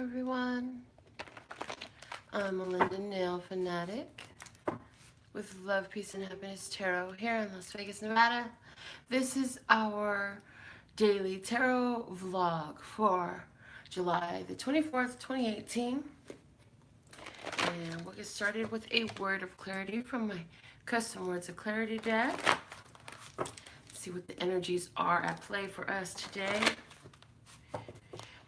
everyone. I'm Melinda, NailFanatic, with Love, Peace, and Happiness Tarot here in Las Vegas, Nevada. This is our daily tarot vlog for July the 24th, 2018. And we'll get started with a word of clarity from my custom words of clarity deck. See what the energies are at play for us today.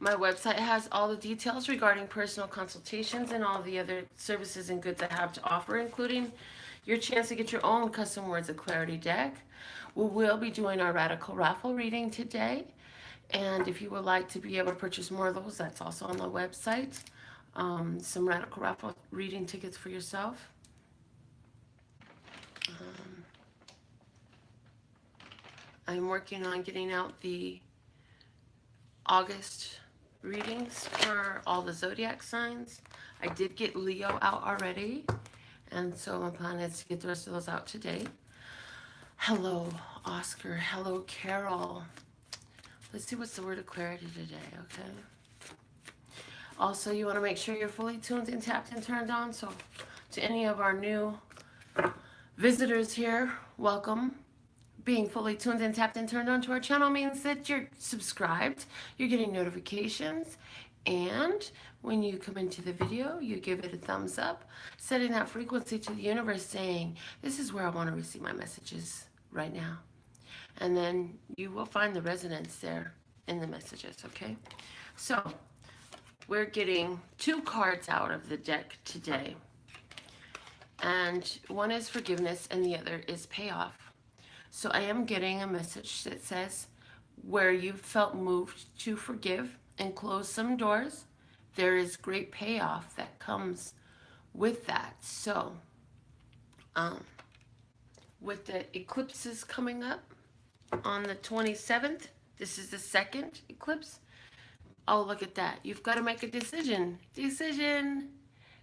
My website has all the details regarding personal consultations and all the other services and goods I have to offer, including your chance to get your own custom words of clarity deck. We will be doing our radical raffle reading today. And if you would like to be able to purchase more of those, that's also on the website. Some radical raffle reading tickets for yourself. I'm working on getting out the August readings for all the zodiac signs. I did get Leo out already, and so my plan is to get the rest of those out today. Hello, Oscar. Hello, Carol. Let's see what's the word of clarity today, okay? Also, you want to make sure you're fully tuned and tapped and turned on. So to any of our new visitors here, welcome. Being fully tuned and tapped and turned on to our channel means that you're subscribed, you're getting notifications, and when you come into the video, you give it a thumbs up, setting that frequency to the universe saying, this is where I want to receive my messages right now. And then you will find the resonance there in the messages, okay? So we're getting two cards out of the deck today. And one is forgiveness and the other is payoff. So I am getting a message that says, where you felt moved to forgive and close some doors, there is great payoff that comes with that. So, with the eclipses coming up on the 27th, this is the second eclipse. Oh, look at that. You've got to make a decision.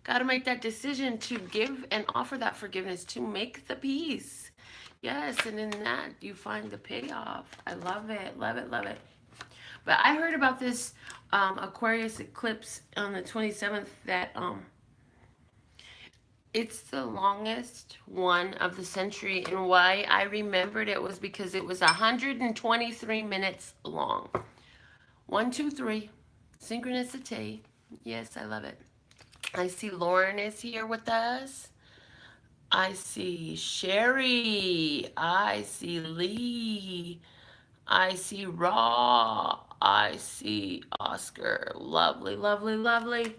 Got to make that decision to give and offer that forgiveness, to make the peace. Yes, and in that, you find the payoff. I love it, love it, love it. But I heard about this Aquarius eclipse on the 27th that it's the longest one of the century. And why I remembered it was because it was 123 minutes long. 1, 2, 3. Synchronicity. Yes, I love it. I see Lauren is here with us. I see Sherry, I see Lee, I see Raw, I see Oscar. Lovely, lovely, lovely.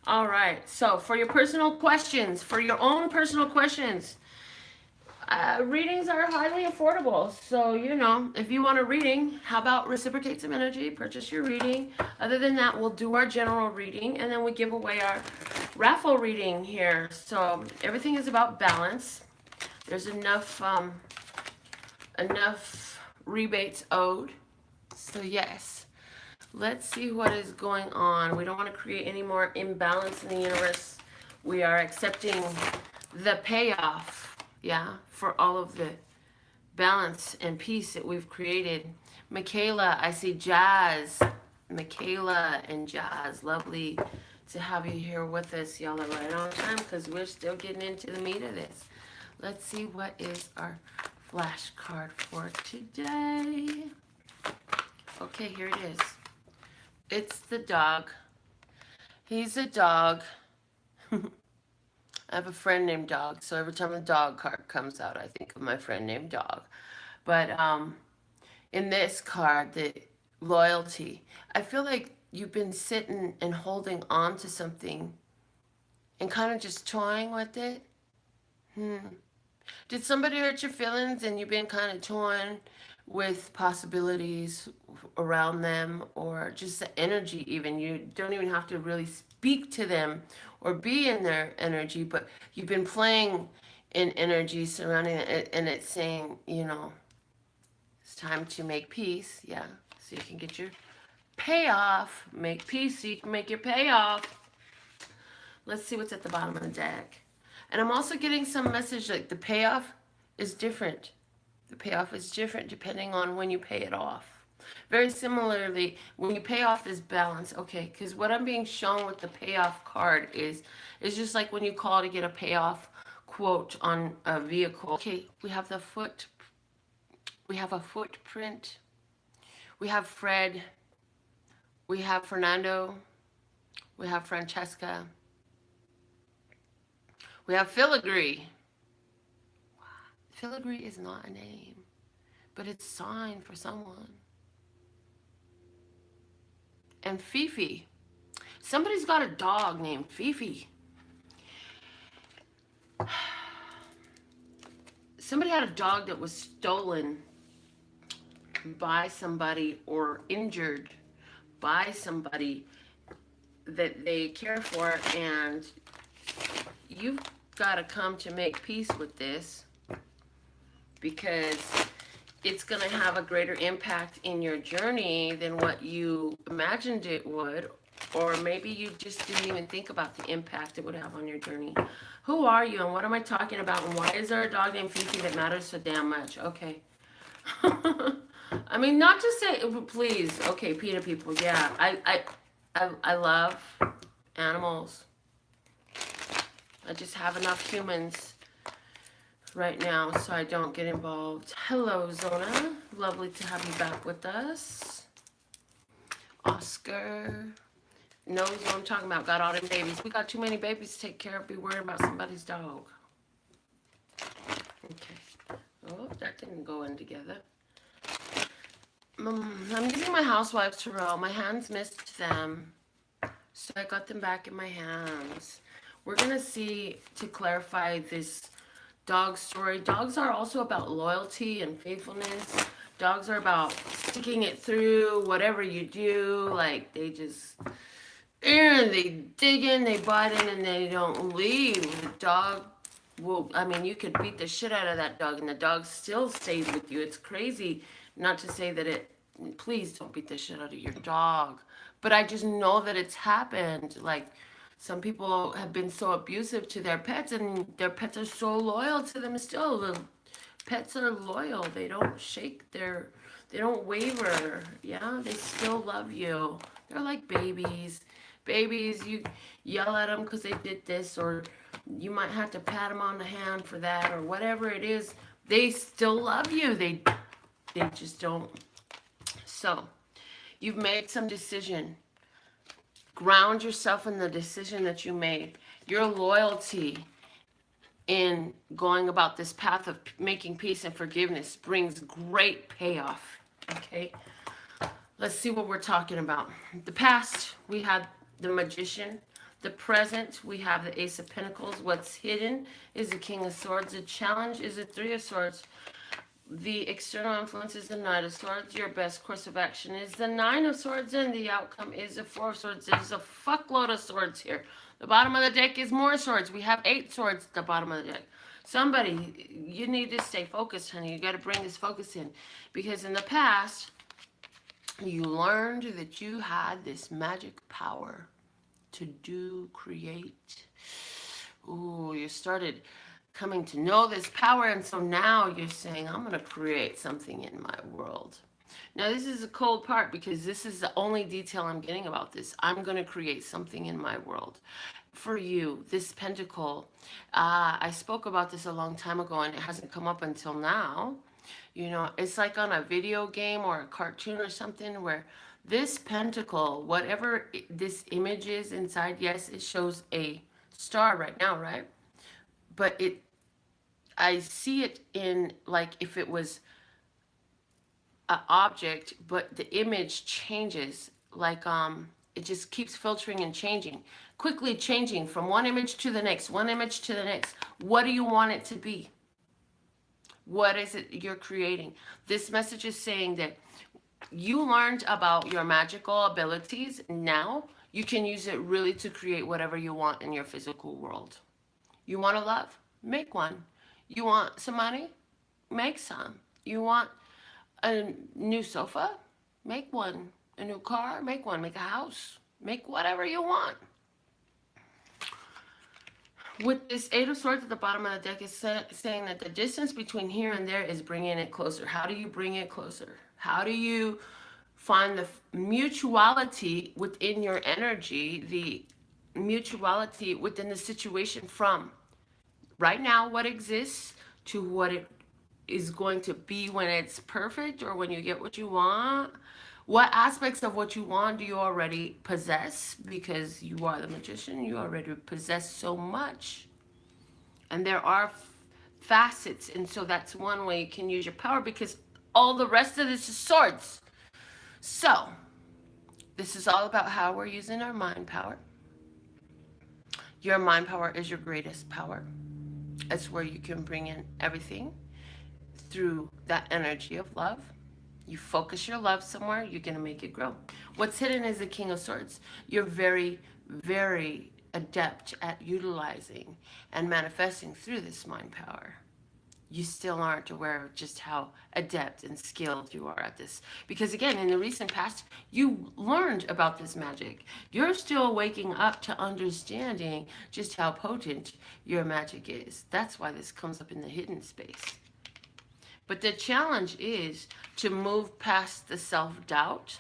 All right, so for your personal questions, for your own personal questions, readings are highly affordable. So, you know, if you want a reading, how about reciprocate some energy, purchase your reading. Other than that, we'll do our general reading, and then we give away our raffle reading here. So everything is about balance. There's enough rebates owed. So yes, let's see what is going on. We don't want to create any more imbalance in the universe. We are accepting the payoff, yeah, for all of the balance and peace that we've created. Michaela, I see Jazz. Michaela and Jazz, lovely to have you here with us. Y'all are right on time because we're still getting into the meat of this. Let's see what is our flash card for today. Okay, here it is. It's the dog. He's a dog. I have a friend named Dog, so every time the dog card comes out, I think of my friend named Dog. But in this card, the loyalty, I feel like you've been sitting and holding on to something and kind of just toying with it. Did somebody hurt your feelings and you've been kind of toying with possibilities around them, or just the energy even? You don't even have to really speak to them or be in their energy, but you've been playing in energy surrounding it, and it's saying, you know, it's time to make peace. Yeah, so you can get your payoff. Make peace so you can make your payoff. Let's see what's at the bottom of the deck. And I'm also getting some message like the payoff is different. The payoff is different depending on when you pay it off. Very similarly, when you pay off this balance, okay, because what I'm being shown with the payoff card is just like when you call to get a payoff quote on a vehicle. Okay, we have a footprint, we have Fred, we have Fernando, we have Francesca, we have Filigree. Filigree is not a name, but it's a sign for someone. And Fifi. Somebody's got a dog named Fifi. Somebody had a dog that was stolen by somebody or injured by somebody that they care for, and you've got to come to make peace with this, because it's going to have a greater impact in your journey than what you imagined it would, or maybe you just didn't even think about the impact it would have on your journey. Who are you and what am I talking about, and why is there a dog named Fifi that matters so damn much? Okay. I mean, not to say, please, okay, PETA people, yeah, I love animals. I just have enough humans right now so I don't get involved. Hello, Zona. Lovely to have you back with us. Oscar knows what I'm talking about. Got all them babies. We got too many babies to take care of. Be worried about somebody's dog. Okay. Oh, that didn't go in together. I'm using my Housewives Tarot. My hands missed them, so I got them back in my hands. We're going to see, to clarify this dog story. Dogs are also about loyalty and faithfulness. Dogs are about sticking it through whatever you do. Like, they just, they dig in, they bite in, and they don't leave. The dog will, I mean, you could beat the shit out of that dog, and the dog still stays with you. It's crazy. Not to say that please don't beat the shit out of your dog. But I just know that it's happened. Like, some people have been so abusive to their pets, and their pets are so loyal to them still. The pets are loyal. They don't shake they don't waver. Yeah, they still love you. They're like babies. Babies, you yell at them because they did this, or you might have to pat them on the hand for that, or whatever it is. They still love you. They just don't. So, you've made some decision. Ground yourself in the decision that you made. Your loyalty in going about this path of making peace and forgiveness brings great payoff. Okay? Let's see what we're talking about. The past, we had the Magician. The present, we have the Ace of Pentacles. What's hidden is the King of Swords. The challenge is the Three of Swords. The external influence is the Knight of Swords. Your best course of action is the Nine of Swords, and the outcome is the Four of Swords. There's a fuckload of swords here. The bottom of the deck is more swords. We have 8 swords at the bottom of the deck. Somebody, you need to stay focused, honey. You got to bring this focus in. Because in the past, you learned that you had this magic power to create. Ooh, you started coming to know this power, and so now you're saying, I'm going to create something in my world. Now, this is a cold part, because this is the only detail I'm getting about this. I'm going to create something in my world. For you, this pentacle, I spoke about this a long time ago, and it hasn't come up until now. You know, it's like on a video game or a cartoon or something, where this pentacle, whatever this image is inside, yes, it shows a star right now, right? But I see it in, like, if it was an object, but the image changes. Like, it just keeps filtering and changing. Quickly changing from one image to the next, one image to the next. What do you want it to be? What is it you're creating? This message is saying that you learned about your magical abilities. Now you can use it really to create whatever you want in your physical world. You want to love? Make one. You want some money? Make some. You want a new sofa? Make one. A new car? Make one. Make a house. Make whatever you want. With this Eight of Swords at the bottom of the deck is saying that the distance between here and there is bringing it closer. How do you bring it closer? How do you find the mutuality within your energy, the mutuality within the situation from right now what exists to what it is going to be when it's perfect or when you get what you want. What aspects of what you want do you already possess? Because you are the magician, you already possess so much. And there are facets, and so that's one way you can use your power, because all the rest of this is swords. So, this is all about how we're using our mind power. Your mind power is your greatest power. It's where you can bring in everything through that energy of love. You focus your love somewhere, you're going to make it grow. What's hidden is the King of Swords. You're very, very adept at utilizing and manifesting through this mind power. You still aren't aware of just how adept and skilled you are at this. Because again, in the recent past, you learned about this magic. You're still waking up to understanding just how potent your magic is. That's why this comes up in the hidden space. But the challenge is to move past the self-doubt,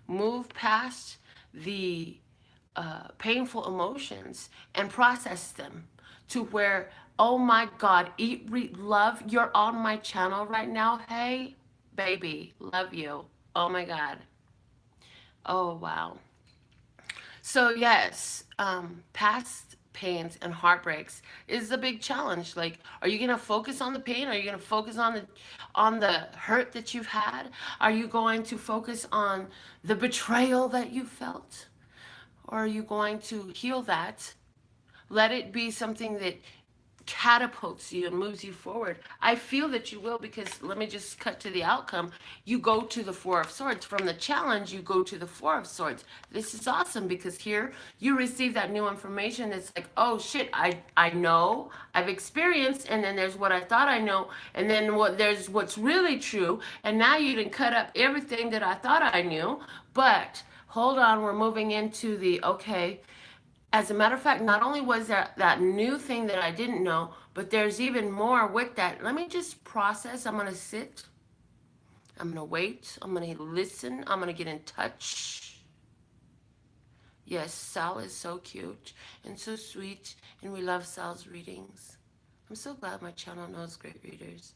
move past the painful emotions and process them to where, oh my God, eat, read, love, you're on my channel right now. Hey, baby, love you. Oh my God. Oh, wow. So yes, past pains and heartbreaks is a big challenge. Like, are you gonna focus on the pain? Are you gonna focus on the hurt that you've had? Are you going to focus on the betrayal that you felt? Or are you going to heal that? Let it be something that catapults you and moves you forward. I feel that you will, because let me just cut to the outcome. You go to the Four of Swords. From the challenge, you go to the Four of Swords. This is awesome, because here you receive that new information. It's like, oh shit, I know, I've experienced, and then there's what I thought I know, and then there's what's really true, and now you can cut up everything that I thought I knew. But hold on, we're moving into the, okay, as a matter of fact, not only was there that new thing that I didn't know, but there's even more with that. Let me just process. I'm going to sit. I'm going to wait. I'm going to listen. I'm going to get in touch. Yes, Sal is so cute and so sweet, and we love Sal's readings. I'm so glad my channel knows great readers.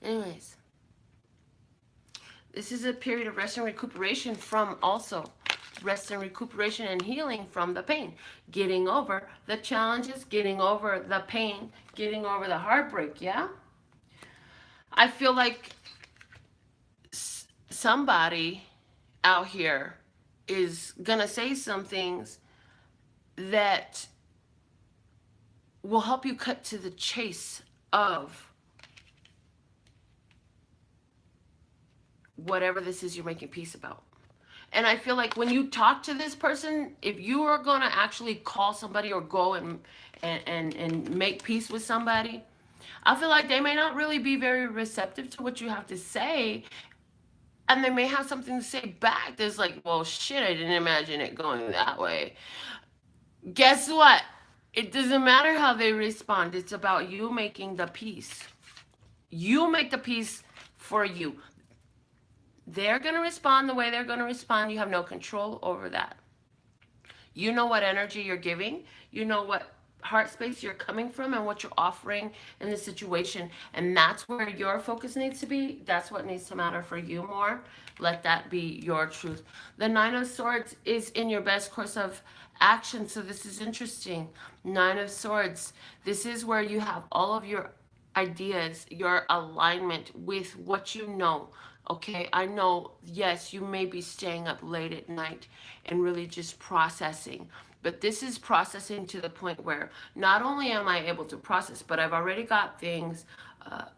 Anyways, this is a period of rest and recuperation from also rest and recuperation and healing from the pain, getting over the challenges, getting over the pain, getting over the heartbreak. Yeah, I feel like somebody out here is gonna say some things that will help you cut to the chase of whatever this is you're making peace about. And I feel like when you talk to this person, if you are going to actually call somebody or go and make peace with somebody, I feel like they may not really be very receptive to what you have to say. And they may have something to say back that's like, well, shit, I didn't imagine it going that way. Guess what? It doesn't matter how they respond. It's about you making the peace. You make the peace for you. They're going to respond the way they're going to respond. You have no control over that. You know what energy you're giving. You know what heart space you're coming from and what you're offering in the situation. And that's where your focus needs to be. That's what needs to matter for you more. Let that be your truth. The Nine of Swords is in your best course of action. So this is interesting. Nine of Swords. This is where you have all of your ideas, your alignment with what you know. Okay, I know, yes, you may be staying up late at night and really just processing. But this is processing to the point where not only am I able to process, but I've already got things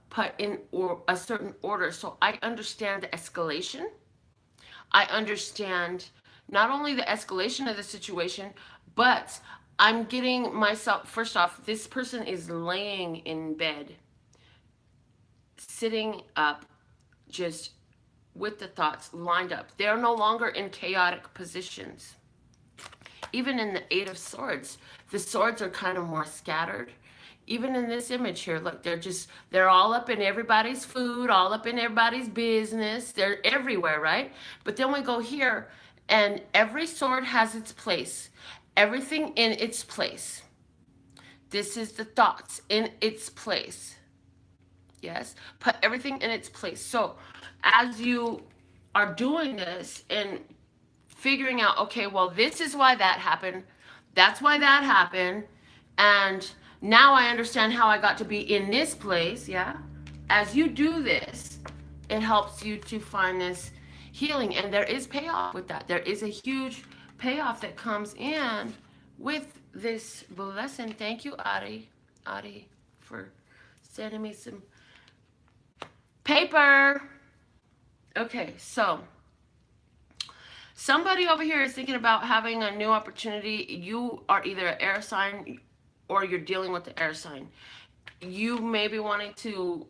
put in a certain order. So I understand the escalation. I understand not only the escalation of the situation, but I'm getting myself, first off, this person is laying in bed, sitting up, just with the thoughts lined up. They're no longer in chaotic positions. Even in the Eight of Swords, the swords are kind of more scattered. even in this image here, look, they're all up in everybody's food, all up in everybody's business. They're everywhere, right? But then we go here, and every sword has its place. Everything in its place. This is the thoughts in its place. Yes, put everything in its place. So as you are doing this and figuring out, okay, well, this is why that happened. That's why that happened. And now I understand how I got to be in this place. Yeah. As you do this, it helps you to find this healing. And there is payoff with that. There is a huge payoff that comes in with this blessing. Thank you, Adi, for sending me some paper. Okay, so somebody over here is thinking about having a new opportunity. You are either an air sign or you're dealing with the air sign. You may be wanting to,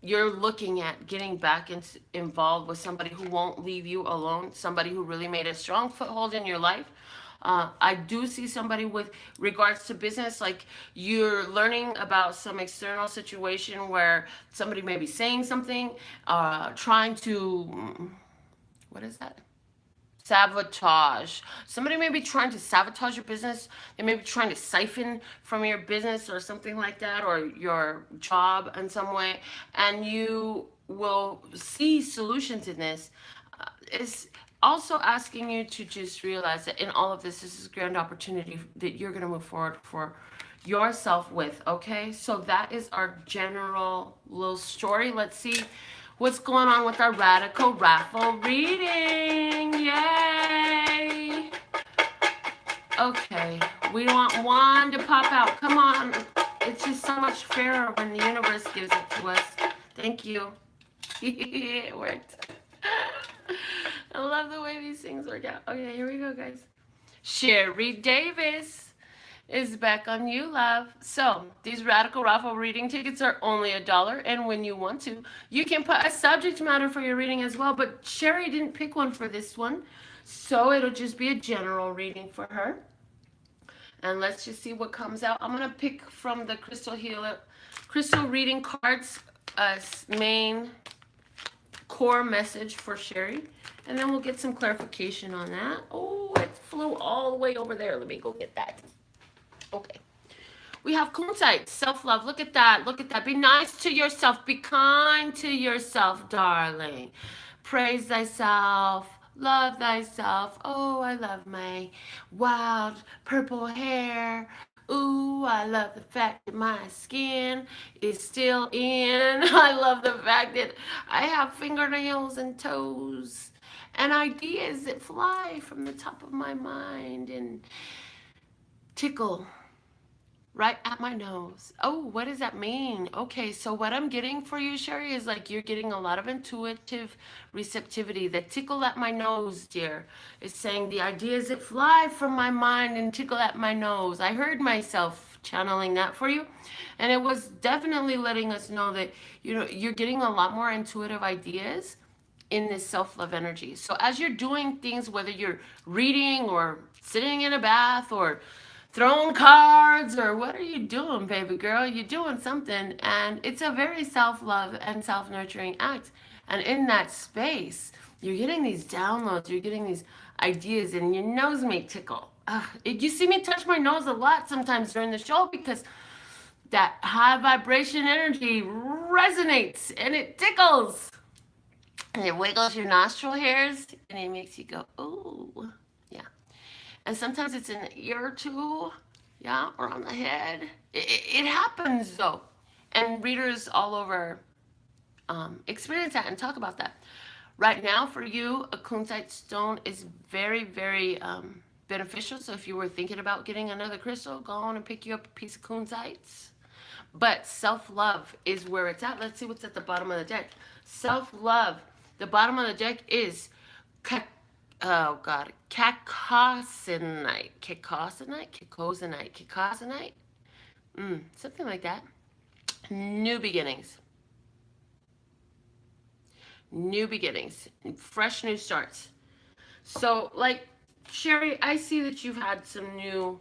you're looking at getting back involved with somebody who won't leave you alone, somebody who really made a strong foothold in your life. I do see somebody with regards to business, like you're learning about some external situation where somebody may be saying something, trying to, what is that? Sabotage. Somebody may be trying to sabotage your business. They may be trying to siphon from your business or something like that, or your job in some way. And you will see solutions in this. It's also asking you to just realize that in all of this, this is a grand opportunity that you're going to move forward for yourself with. Okay, so that is our general little story. Let's see what's going on with our radical raffle reading. Yay! Okay, we want one to pop out. Come on. It's just so much fairer when the universe gives it to us. Thank you. It worked. I love the way these things work out. Okay, here we go, guys. Sherry Davis is back on you, love. So these radical raffle reading tickets are only $1, and when you want to, you can put a subject matter for your reading as well. But Sherry didn't pick one for this one, so it'll just be a general reading for her. And let's just see what comes out. I'm gonna pick from the crystal reading cards, main core message for Sherry, and then we'll get some clarification on that. Oh, it flew all the way over there. Let me go get that. Okay. We have Kunzite, self-love. Look at that. Look at that. Be nice to yourself. Be kind to yourself, darling. Praise thyself. Love thyself. Oh, I love my wild purple hair. Ooh, I love the fact that my skin is still in. I love the fact that I have fingernails and toes and ideas that fly from the top of my mind and tickle right at my nose. Oh, what does that mean? Okay, so what I'm getting for you, Sherry, is like you're getting a lot of intuitive receptivity. The tickle at my nose, dear, is saying the ideas that fly from my mind and tickle at my nose. I heard myself channeling that for you, and it was definitely letting us know that, you know, you're getting a lot more intuitive ideas in this self-love energy. So as you're doing things, whether you're reading or sitting in a bath or throwing cards or what are you doing, baby girl? You're doing something, and it's a very self-love and self-nurturing act. And in that space, you're getting these downloads, you're getting these ideas, and your nose may tickle. You see me touch my nose a lot sometimes during the show because that high vibration energy resonates and it tickles. And it wiggles your nostril hairs and it makes you go, ooh. And sometimes it's in the ear too, yeah, or on the head. It happens though. And readers all over experience that and talk about that. Right now for you, a kunzite stone is very, very beneficial. So if you were thinking about getting another crystal, go on and pick you up a piece of kunzites. But self-love is where it's at. Let's see what's at the bottom of the deck. Self-love. The bottom of the deck is cacosinite. Something like that. New beginnings. Fresh new starts. So, like, Sherry, I see that you've had some new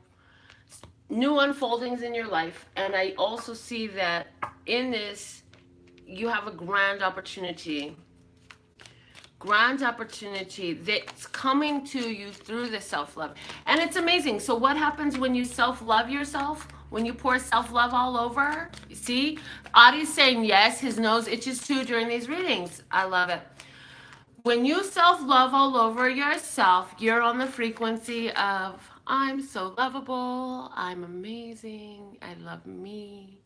new unfoldings in your life. And I also see that in this, you have a grand opportunity that's coming to you through the self-love. And it's amazing. So what happens when you self-love yourself? When you pour self-love all over? You see? Adi's saying yes. His nose itches too during these readings. I love it. When you self-love all over yourself, you're on the frequency of, I'm so lovable, I'm amazing, I love me,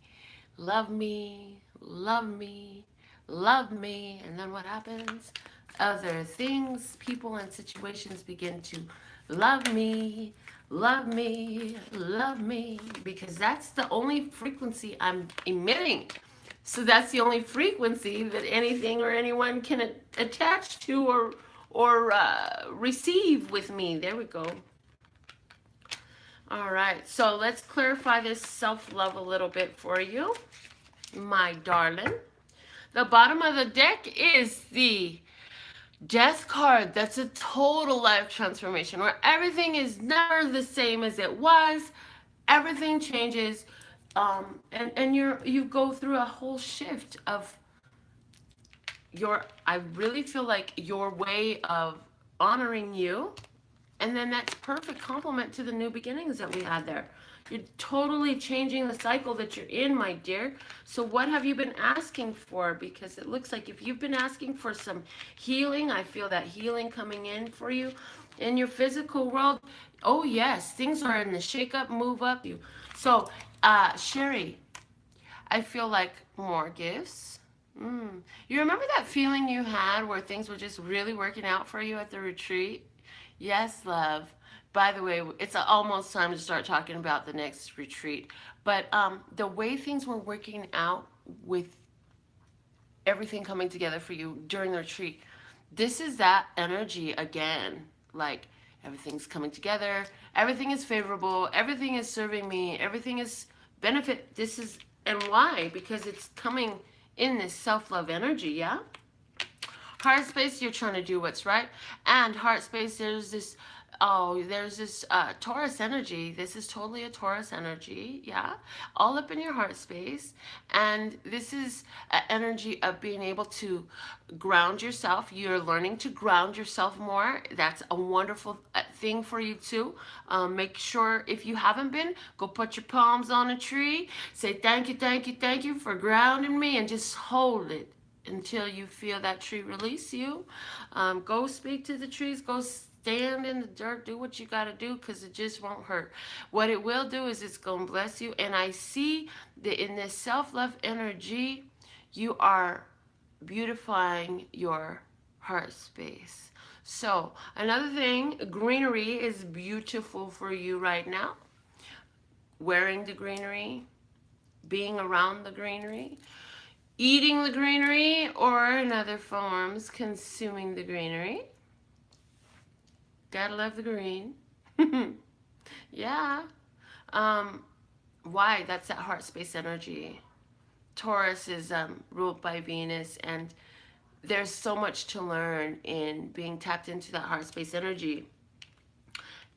love me, love me, love me. And then what happens? Other things, people, and situations begin to love me, love me, love me, because that's the only frequency I'm emitting. So that's the only frequency that anything or anyone can attach to or receive with me. There we go. All right, so let's clarify this self-love a little bit for you, my darling. The bottom of the deck is the Death card. That's a total life transformation where everything is never the same as it was. Everything changes, and you go through a whole shift of I really feel like your way of honoring you, and then that's perfect complement to the new beginnings that we had there. You're totally changing the cycle that you're in, my dear. So what have you been asking for? Because it looks like if you've been asking for some healing, I feel that healing coming in for you in your physical world. Oh yes, things are in the shake up, move up. So Sherry, I feel like more gifts. You remember that feeling you had where things were just really working out for you at the retreat? Yes, love. By the way, it's almost time to start talking about the next retreat. But the way things were working out with everything coming together for you during the retreat, this is that energy again. Like everything's coming together, everything is favorable, everything is serving me, everything is benefit. This is, and why? Because it's coming in this self-love energy, yeah? Heart space, you're trying to do what's right. And heart space, there's this Taurus energy. This is totally a Taurus energy, yeah? All up in your heart space. And this is an energy of being able to ground yourself. You're learning to ground yourself more. That's a wonderful thing for you too. Make sure, if you haven't been, go put your palms on a tree. Say thank you, thank you, thank you for grounding me, and just hold it until you feel that tree release you. Go speak to the trees. Go stand in the dirt. Do what you got to do, because it just won't hurt. What it will do is it's going to bless you. And I see that in this self-love energy, you are beautifying your heart space. So another thing, greenery is beautiful for you right now. Wearing the greenery, being around the greenery, eating the greenery, or in other forms, consuming the greenery. Gotta love the green. Yeah. Why? That's that heart space energy. Taurus is ruled by Venus, and there's so much to learn in being tapped into that heart space energy.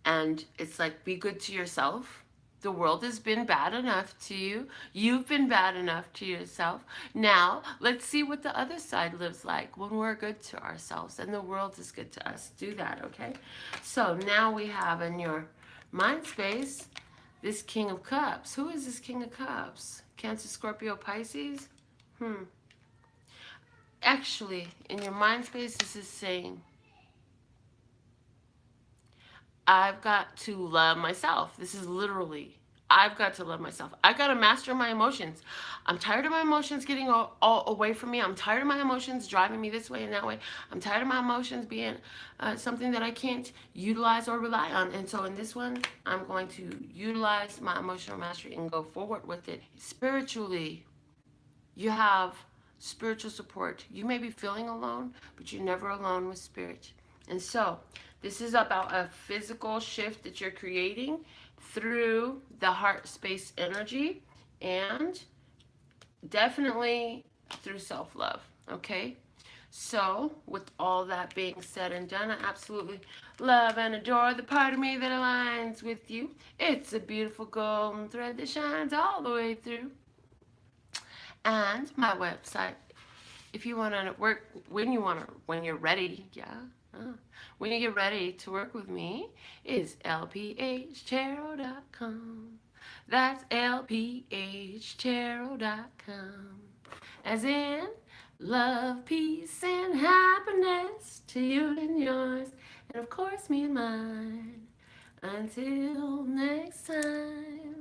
And it's like, be good to yourself. The world has been bad enough to you. You've been bad enough to yourself. Now, let's see what the other side lives like when we're good to ourselves and the world is good to us. Do that, okay? So now we have in your mind space this King of Cups. Who is this King of Cups? Cancer, Scorpio, Pisces? Actually, in your mind space, this is saying, I've got to love myself. This is literally, I've got to love myself. I've got to master my emotions. I'm tired of my emotions getting all away from me. I'm tired of my emotions driving me this way and that way. I'm tired of my emotions being something that I can't utilize or rely on. And so in this one, I'm going to utilize my emotional mastery and go forward with it. Spiritually, you have spiritual support. You may be feeling alone, but you're never alone with spirit. And so this is about a physical shift that you're creating through the heart space energy, and definitely through self-love, okay? So, with all that being said and done, I absolutely love and adore the part of me that aligns with you. It's a beautiful golden thread that shines all the way through. And my website, if you want to work, when you're ready, when you get ready to work with me, is LPHtarot.com. That's LPHtarot.com. As in, love, peace, and happiness to you and yours, and of course me and mine. Until next time.